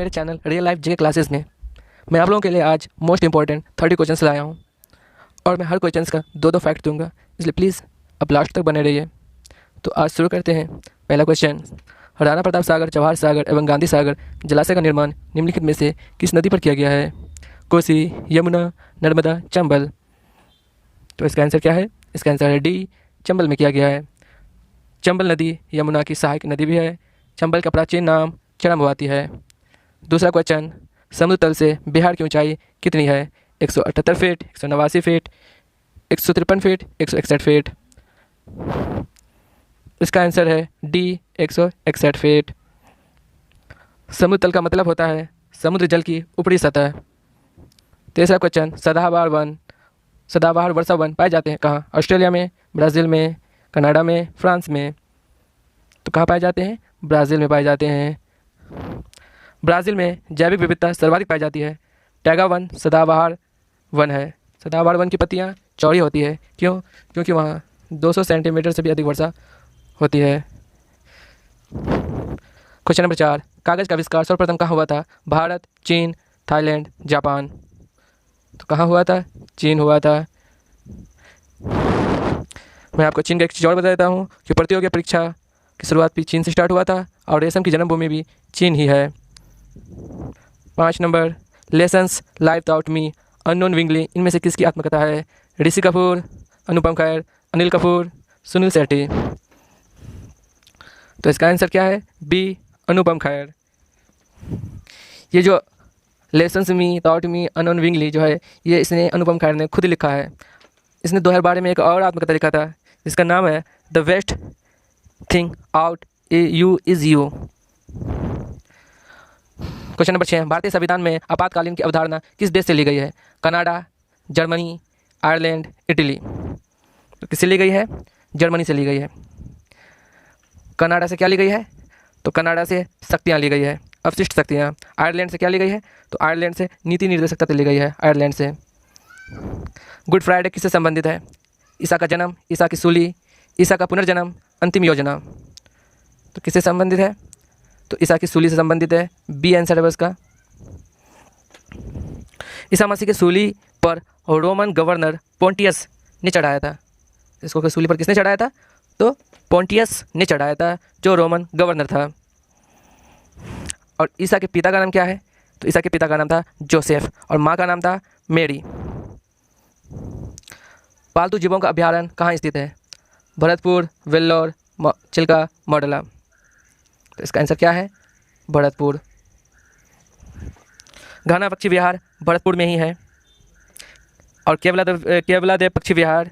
मेरे channel real life GK classes में मैं आप लोगों के लिए आज मोस्ट इंपॉर्टेंट 30 क्वेश्चंस लाया हूँ और मैं हर क्वेश्चंस का दो फैक्ट दूंगा, इसलिए प्लीज़ आप लास्ट तक बने रहिए। तो आज शुरू करते हैं। पहला क्वेश्चन, राणा प्रताप सागर, जवाहर सागर एवं गांधी सागर जलाशय का निर्माण निम्नलिखित में से किस नदी पर किया गया है? कोसी, यमुना, नर्मदा, चंबल। तो इसका आंसर क्या है? इसका आंसर है डी, चंबल में किया गया है। चंबल नदी यमुना की सहायक नदी भी है। चंबल का प्राचीन नाम चरमवाती है। दूसरा क्वेश्चन, समुद्र तल से बिहार की ऊंचाई कितनी है? 178 फीट, 189 फीट, 153 फीट, 161 फीट। इसका आंसर है डी, 161 फीट। समुद्र तल का मतलब होता है समुद्र जल की ऊपरी सतह। तीसरा क्वेश्चन, सदाबहार वर्षा वन पाए जाते हैं कहाँ? ऑस्ट्रेलिया में, ब्राज़ील में, कनाडा में, फ्रांस में। तो कहाँ पाए जाते हैं? ब्राज़ील में पाए जाते हैं। ब्राज़ील में जैविक विविधता सर्वाधिक पाई जाती है। टैगा वन सदाबहार वन है। सदाबहार वन की पत्तियाँ चौड़ी होती है। क्यों? क्योंकि वहाँ 200 सेंटीमीटर से भी अधिक वर्षा होती है। क्वेश्चन नंबर 4, कागज़ का आविष्कार सर्वप्रथम कहाँ हुआ था? भारत, चीन, थाईलैंड, जापान। तो कहाँ हुआ था? चीन हुआ था। मैं आपको चीन का एक चीज़ और बता देता हूँ कि प्रतियोगी परीक्षा की शुरुआत भी चीन से स्टार्ट हुआ था और रेशम की जन्मभूमि भी चीन ही है। 5 number, lessons life without me, unknown Wingly इनमें से किसकी आत्मकथा है? ऋषि कपूर, अनुपम खेर, अनिल कपूर, सुनील शेट्टी। तो इसका आंसर क्या है? बी, अनुपम खेर। ये जो lessons me without me unknown Wingly जो है ये इसने अनुपम खेर ने खुद लिखा है। इसने 2012 में एक और आत्मकथा लिखा था जिसका नाम है the best thing out you is you. Question number 6, भारतीय संविधान में आपातकालीन की अवधारणा किस देश से ली गई है? Canada, Germany, Ireland, Italy. तो किससे ली गई है? जर्मनी से ली गई है। कनाडा से क्या ली गई है? तो कनाडा से शक्तियाँ ली गई है, अवशिष्ट शक्तियाँ। आयरलैंड से क्या ली गई है? तो आयरलैंड से नीति निर्देशकता ली गई है, आयरलैंड से। गुड फ्राइडे किससे संबंधित है? ईसा का जन्म, ईसा की सूली, ईसा का पुनर्जन्म, अंतिम योजना। तो किससे संबंधित है? तो ईसा की सूली से संबंधित है। बी आंसर है उसका। ईसा मसीह की सूली पर रोमन गवर्नर पोंटियस ने चढ़ाया था। इसको सूली पर किसने चढ़ाया था? तो पोंटियस ने चढ़ाया था जो रोमन गवर्नर था। और ईसा के पिता का नाम क्या है? तो ईसा के पिता का नाम था जोसेफ और माँ का नाम था मेरी। पालतू जीवों का अभ्यारण्य कहाँ स्थित है? भरतपुर, वेल्लोर, चिल्का, मॉडला। तो इसका आंसर क्या है? भरतपुर। घाना पक्षी विहार भरतपुर में ही है और केवलादेव पक्षी विहार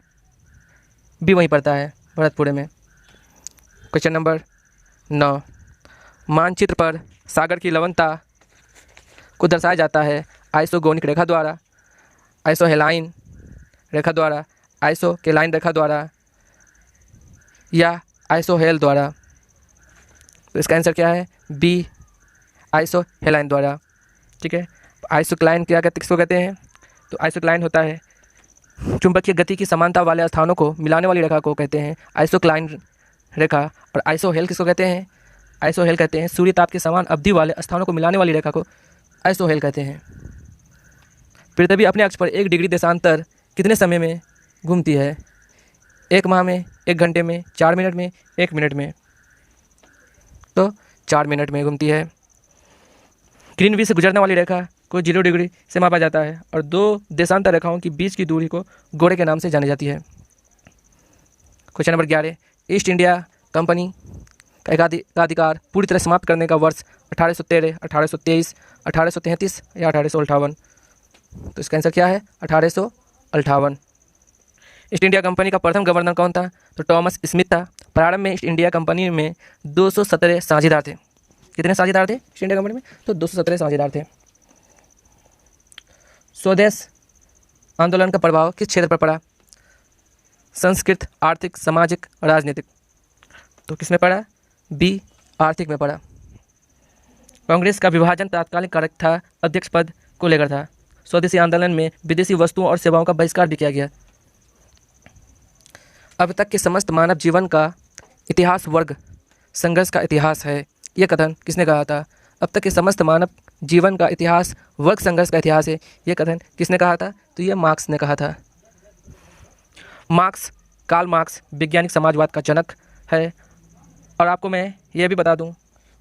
भी वहीं पड़ता है, भरतपुर में। क्वेश्चन नंबर 9, मानचित्र पर सागर की लवणता को दर्शाया जाता है आइसोगोनिक रेखा द्वारा, आइसोहेलाइन रेखा द्वारा, आइसोकेलाइन रेखा द्वारा या आइसोहेल द्वारा। तो इसका आंसर क्या है? बी, आइसोहेलाइन द्वारा। ठीक है। आइसोक्लाइन किसको कहते हैं? तो आइसोक्लाइन होता है चुंबकीय गति की समानता वाले स्थानों को मिलाने वाली रेखा को कहते हैं आइसोक्लाइन रेखा। और आइसोहेल किसको कहते हैं? आइसोहेल कहते हैं सूर्य ताप के समान अवधि वाले स्थानों को मिलाने वाली रेखा को आइसोहेल कहते हैं। पृथ्वी अपने अक्ष पर 1 डिग्री देशांतर कितने समय में घूमती है? 1 माह में, 1 घंटे में, 4 मिनट में, 1 मिनट में। तो 4 मिनट में घूमती है। ग्रीनविच से गुजरने वाली रेखा को 0 डिग्री से मापा जाता है और 2 देशांतर रेखाओं के बीच की दूरी को गोरे के नाम से जानी जाती है। Question number 11, east India company का एकाधिकार पूरी तरह समाप्त करने का वर्ष 1813, 1823, 1833 या 1858। तो इसका आंसर क्या है? 1858। ईस्ट इंडिया कंपनी का प्रथम गवर्नर कौन था? तो टॉमस स्मिथ था। प्रारंभ में ईस्ट इंडिया कंपनी में 217 साझेदार थे। कितने साझेदार थे ईस्ट इंडिया कंपनी में? तो 217 साझेदार थे। स्वदेश आंदोलन का प्रभाव किस क्षेत्र पर पड़ा? संस्कृत, आर्थिक, सामाजिक, राजनीतिक। तो किस में पड़ा? बी, आर्थिक में पड़ा। कांग्रेस का विभाजन तात्कालिक कारक था, अध्यक्ष पद को लेकर था। स्वदेशी आंदोलन में विदेशी वस्तुओं और सेवाओं का बहिष्कार भी किया गया। अब तक के समस्त मानव जीवन का इतिहास वर्ग संघर्ष का इतिहास है, यह कथन किसने कहा था? अब तक के समस्त मानव जीवन का इतिहास वर्ग संघर्ष का इतिहास है। ये कथन किसने कहा था? तो ये मार्क्स ने कहा था। मार्क्स, कार्ल मार्क्स वैज्ञानिक समाजवाद का जनक है। और आपको मैं ये भी बता दूं,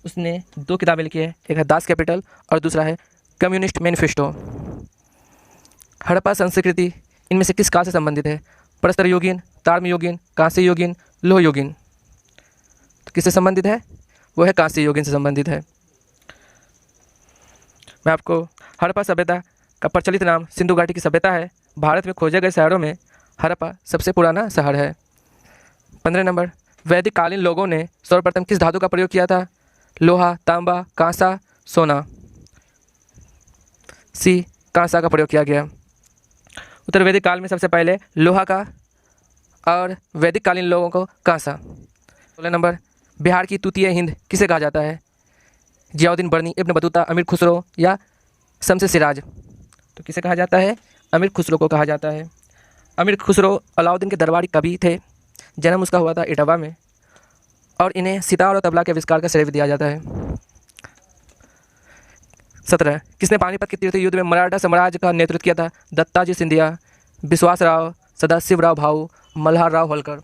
उसने 2 किताबें लिखी है, एक है दास कैपिटल और दूसरा है कम्युनिस्ट मैनिफेस्टो। हड़प्पा संस्कृति इनमें से किस काल से संबंधित है? प्रस्तर युगीन, ताम्र युगीन, कांस्य युगीन, लोह युगीन। तो किससे संबंधित है? वो है कांस्य युगीन से संबंधित है। मैं आपको हड़प्पा सभ्यता का प्रचलित नाम सिंधु घाटी की सभ्यता है। भारत में खोजे गए शहरों में हड़प्पा सबसे पुराना शहर है। 15 नंबर, वैदिक कालीन लोगों ने सर्वप्रथम किस धातु का प्रयोग किया था? लोहा, तांबा, कांसा, सोना। सी, कांसा का प्रयोग किया गया। उत्तर वैदिक काल में सबसे पहले लोहा का और वैदिक कालीन लोगों को कांसा। 16 नंबर, बिहार की तूतीय हिंद किसे कहा जाता है? जियाउद्दीन बर्नी, इब्न बतूता, अमीर खुसरो या शमसे सिराज। तो किसे कहा जाता है? अमीर खुसरो को कहा जाता है। अमीर खुसरो अलाउद्दीन के दरबारी कवि थे। जन्म उसका हुआ था इटावा में और इन्हें सितार और तबला के आविष्कार का श्रेय भी दिया जाता है। 17, किसने पानीपत के तीर्थ युद्ध में मराठा साम्राज्य का नेतृत्व किया था? दत्ताजी सिंधिया, विश्वासराव, सदाशिवराव भाऊ, मल्हारराव होलकर।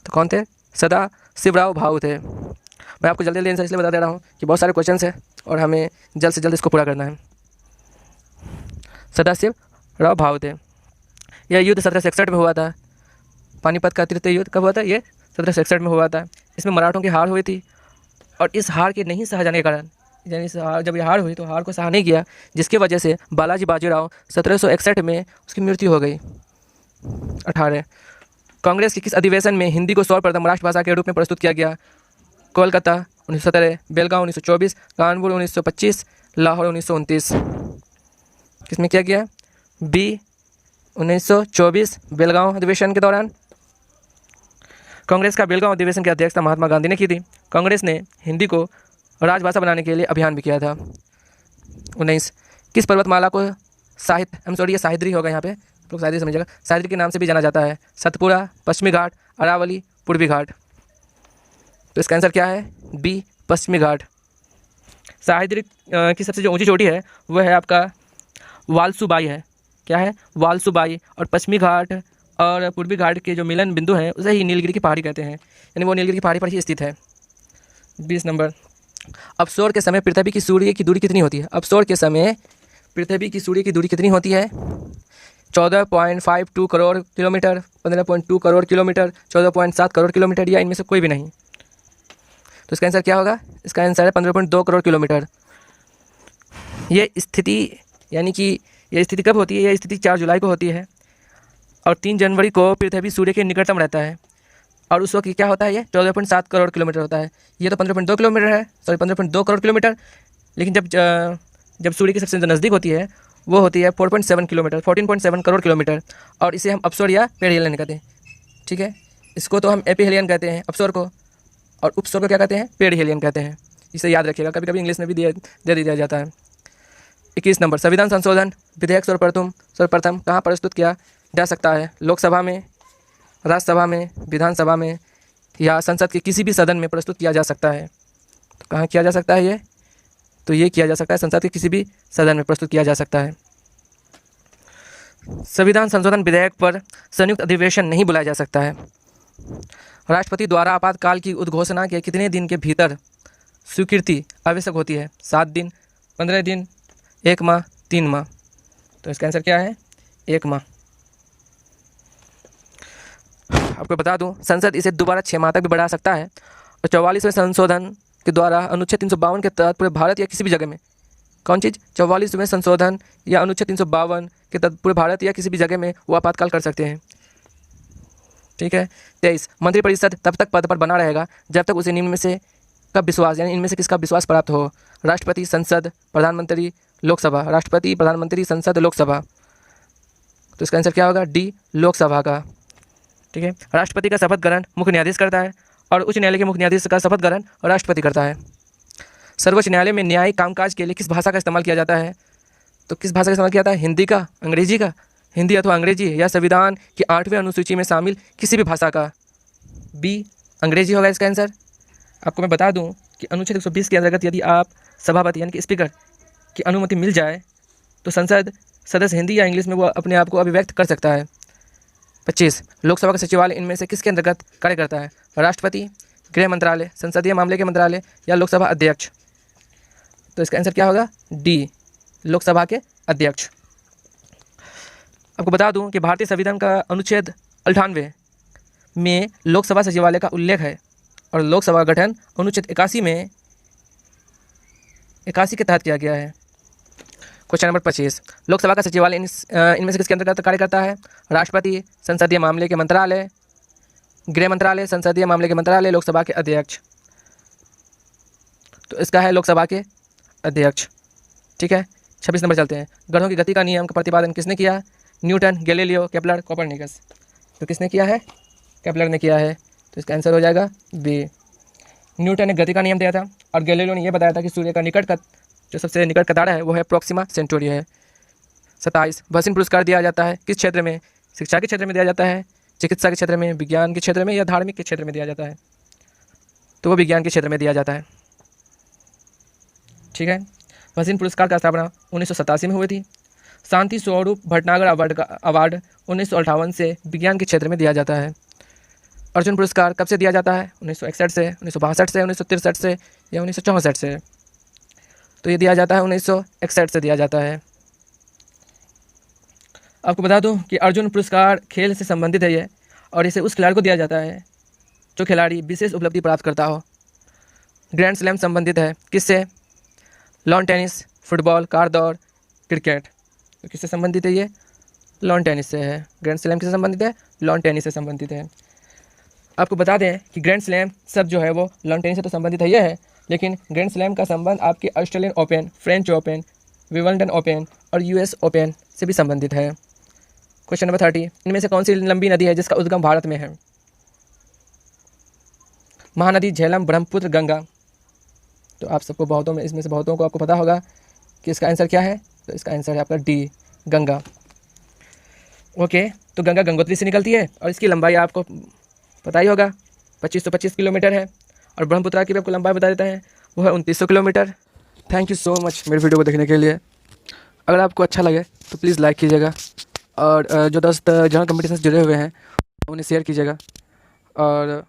तो कौन थे? सदाशिवराव भाऊ थे। मैं आपको जल्दी जल्दी आंसर इसलिए बता दे रहा हूँ कि बहुत सारे क्वेश्चंस हैं और हमें जल्द से जल्द इसको पूरा करना है। सदाशिवराव भाऊ थे। यह युद्ध 1761 में हुआ था। पानीपत का तृतीय युद्ध कब हुआ था? ये 1761 में हुआ था। इसमें मराठों की हार हुई थी और इस हार के नहीं सहा जाने के कारण, यानी जब ये हार हुई तो हार को सहा नहीं किया, जिसकी वजह से बालाजी बाजीराव 1761 में उसकी मृत्यु हो गई। 18, कांग्रेस के किस अधिवेशन में हिंदी को सर्वप्रथम राष्ट्रभाषा के रूप में प्रस्तुत किया गया? कोलकाता 1917, बेलगांव 1924, कानपुर 1925, लाहौर 1929। किसमें किया गया? बी, 1924 बेलगांव अधिवेशन के दौरान। कांग्रेस का बेलगांव अधिवेशन की अध्यक्षता महात्मा गांधी ने की थी। कांग्रेस ने हिंदी को राजभाषा बनाने के लिए अभियान भी किया था। 19, किस पर्वतमाला को ये साहिद्री होगा, यहाँ पे लोग साहिद्री समझिएगा, साहिद्री के नाम से भी जाना जाता है? सतपुड़ा, पश्चिमी घाट, अरावली, पूर्वी घाट। तो इसका आंसर क्या है? बी, पश्चिमी घाट। साहिद्री की सबसे जो ऊंची चोटी है वह है आपका वालसुबाई है। क्या है? वालसुबाई। और पश्चिमी घाट और पूर्वी घाट के जो मिलन बिंदु हैं उसे ही नीलगिरी की पहाड़ी कहते हैं, यानी वो नीलगिरी की पहाड़ी पर ही स्थित है। 20 नंबर, अपसौर के समय पृथ्वी की सूर्य की दूरी कितनी होती है? अपसौर के समय पृथ्वी की सूर्य की दूरी कितनी होती है? 14.52 crore kilometre, 15.2 crore kilometre, 14.7 crore kilometre, या इनमें से कोई भी नहीं। तो इसका आंसर क्या होगा? इसका आंसर है 15.2 करोड़ किलोमीटर। ये स्थिति, यानी कि यह स्थिति कब होती है? यह स्थिति 4 जुलाई को होती है और 3 जनवरी को पृथ्वी सूर्य के निकटतम रहता है और उस वक्त क्या होता है? ये 14.7 करोड़ किलोमीटर होता है। ये तो 15.2 किलोमीटर है, 15.2 करोड़ किलोमीटर। लेकिन जब सूर्य की सबसे नज़दीक होती है वो होती है 4.7 किलोमीटर, 14.7 करोड़ किलोमीटर। और इसे हम अपसौर या पेरिहेलियन कहते हैं। ठीक है, इसको तो हम एपिहेलियन कहते हैं अपसौर को, और उपसौर को क्या कहते हैं? पेरिहेलियन कहते हैं। इसे याद रखिएगा, कभी कभी इंग्लिश में भी दे दिया जाता है। 21 नंबर, संविधान संशोधन विधेयक सर्वप्रथम कहाँ प्रस्तुत किया जा सकता है? लोकसभा में, राज्यसभा में, विधानसभा में या संसद के किसी भी सदन में प्रस्तुत किया जा सकता है। तो कहाँ किया जा सकता है ये? तो ये किया जा सकता है संसद के किसी भी सदन में प्रस्तुत किया जा सकता है। संविधान संशोधन विधेयक पर संयुक्त अधिवेशन नहीं बुलाया जा सकता है। राष्ट्रपति द्वारा आपातकाल की उद्घोषणा के कितने दिन के भीतर स्वीकृति आवश्यक होती है? 7 दिन, 15 दिन, 1 माह, 3 माह। तो इसका आंसर क्या है? 1 माह। आपको बता दूं, संसद इसे दोबारा 6 माह तक भी बढ़ा सकता है। और 44वें संशोधन के द्वारा अनुच्छेद 352 के तहत पूरे भारत या किसी भी जगह में, कौन चीज़? 44वें संशोधन या अनुच्छेद 352 के तहत पूरे भारत या किसी भी जगह में वो आपातकाल कर सकते हैं। ठीक है। 23, मंत्रिपरिषद तब तक पद पर बना रहेगा जब तक उसे निम्न में से का विश्वास, यानी इनमें से किसका विश्वास प्राप्त हो? राष्ट्रपति, संसद, प्रधानमंत्री, लोकसभा। राष्ट्रपति, प्रधानमंत्री, संसद, लोकसभा। तो इसका आंसर क्या होगा? डी, लोकसभा का। ठीक है। राष्ट्रपति का शपथ ग्रहण मुख्य न्यायाधीश करता है और उच्च न्यायालय के मुख्य न्यायाधीश का शपथ ग्रहण राष्ट्रपति करता है। सर्वोच्च न्यायालय में न्यायिक कामकाज के लिए किस भाषा का इस्तेमाल किया जाता है? तो किस भाषा का इस्तेमाल किया जाता है? हिंदी का, अंग्रेजी का? हिंदी अथवा अंग्रेजी, या संविधान की 8वीं अनुसूची में शामिल किसी भी भाषा का? बी, अंग्रेजी होगा इसका आंसर। आपको मैं बता दूं कि अनुच्छेद 120 के अंतर्गत यदि आप सभापति यानी कि स्पीकर की अनुमति मिल जाए तो संसद सदस्य हिंदी या इंग्लिश में वो अपने आप को अभिव्यक्त कर सकता है। 25 लोकसभा का सचिवालय इनमें से किसके अंतर्गत कार्य करता है? राष्ट्रपति, गृह मंत्रालय, संसदीय मामले के मंत्रालय या लोकसभा अध्यक्ष? तो इसका आंसर क्या होगा? डी, लोकसभा के अध्यक्ष। आपको बता दूं कि भारतीय संविधान का अनुच्छेद 98 में लोकसभा सचिवालय का उल्लेख है और लोकसभा का गठन अनुच्छेद 81 के तहत किया गया है। क्वेश्चन नंबर 25 लोकसभा का सचिवालय इनमें से किसके अंतर्गत कार्य करता है? राष्ट्रपति, संसदीय मामले के मंत्रालय, गृह मंत्रालय, संसदीय मामले के मंत्रालय, लोकसभा के अध्यक्ष। तो इसका है लोकसभा के अध्यक्ष। ठीक है, 26 नंबर चलते हैं। ग्रहों की गति का नियम का प्रतिपादन किसने किया? Newton, Galileo, Kepler, Copernicus. तो किसने किया है? केपलर ने किया है। तो इसका आंसर हो जाएगा बी। न्यूटन ने गति का नियम दिया था और गैलीलियो ने यह बताया था कि सूर्य का निकट का जो सबसे निकट का तारा है वो है प्रोक्सिमा सेंटोरी है। 27 भसीन पुरस्कार दिया जाता है किस क्षेत्र में? शिक्षा के क्षेत्र में दिया जाता है, चिकित्सा के क्षेत्र में, विज्ञान के क्षेत्र में या धार्मिक के क्षेत्र में दिया जाता है? तो वो विज्ञान के क्षेत्र में दिया जाता है। ठीक है, भसीन पुरस्कार का स्थापना 1987 में हुई थी। शांति स्वरूप भटनागर अवार्ड 1958 से विज्ञान के क्षेत्र में दिया जाता है। अर्जुन पुरस्कार कब से दिया जाता है? 1961 से, 1962 से, 1963 से या 1964 से? तो ये दिया जाता है 1961 से दिया जाता है। आपको बता दूं कि अर्जुन पुरस्कार खेल से संबंधित है ये, और इसे उस खिलाड़ी को दिया जाता है जो खिलाड़ी विशेष उपलब्धि प्राप्त करता हो। ग्रैंड स्लैम संबंधित है किससे? लॉन टेनिस, फुटबॉल, कार दौड़, क्रिकेट। तो किससे संबंधित है ये? लॉन टेनिस से है। ग्रैंड स्लैम किससे संबंधित है? लॉन टेनिस से संबंधित है। आपको बता दें कि ग्रैंड स्लैम सब जो है वो लॉन टेनिस से तो संबंधित है, ये है, लेकिन ग्रैंड स्लैम का संबंध आपके Australian open, French open, Wimbledon open और यूएस ओपन से भी संबंधित है। क्वेश्चन नंबर 30 इनमें से कौन सी लंबी नदी है जिसका उद्गम भारत में है? महानदी, झेलम, ब्रह्मपुत्र, गंगा। तो आप सबको बहुतों में इसमें से बहुतों को आपको पता होगा कि इसका आंसर क्या है। तो इसका आंसर है आपका डी, गंगा। ओके, तो गंगा गंगोत्री से निकलती है और इसकी लंबाई आपको पता ही होगा 2525 किलोमीटर है, और ब्रह्मपुत्र की भी आपको लंबाई बता देते हैं, वो है 2900 kilometre. Thank you so much मेरे वीडियो को देखने के लिए। अगर आपको अच्छा लगे तो प्लीज़ लाइक कीजिएगा, और जो दोस्त जनरल कंपटीशन से जुड़े हुए हैं उन्हें शेयर कीजिएगा, और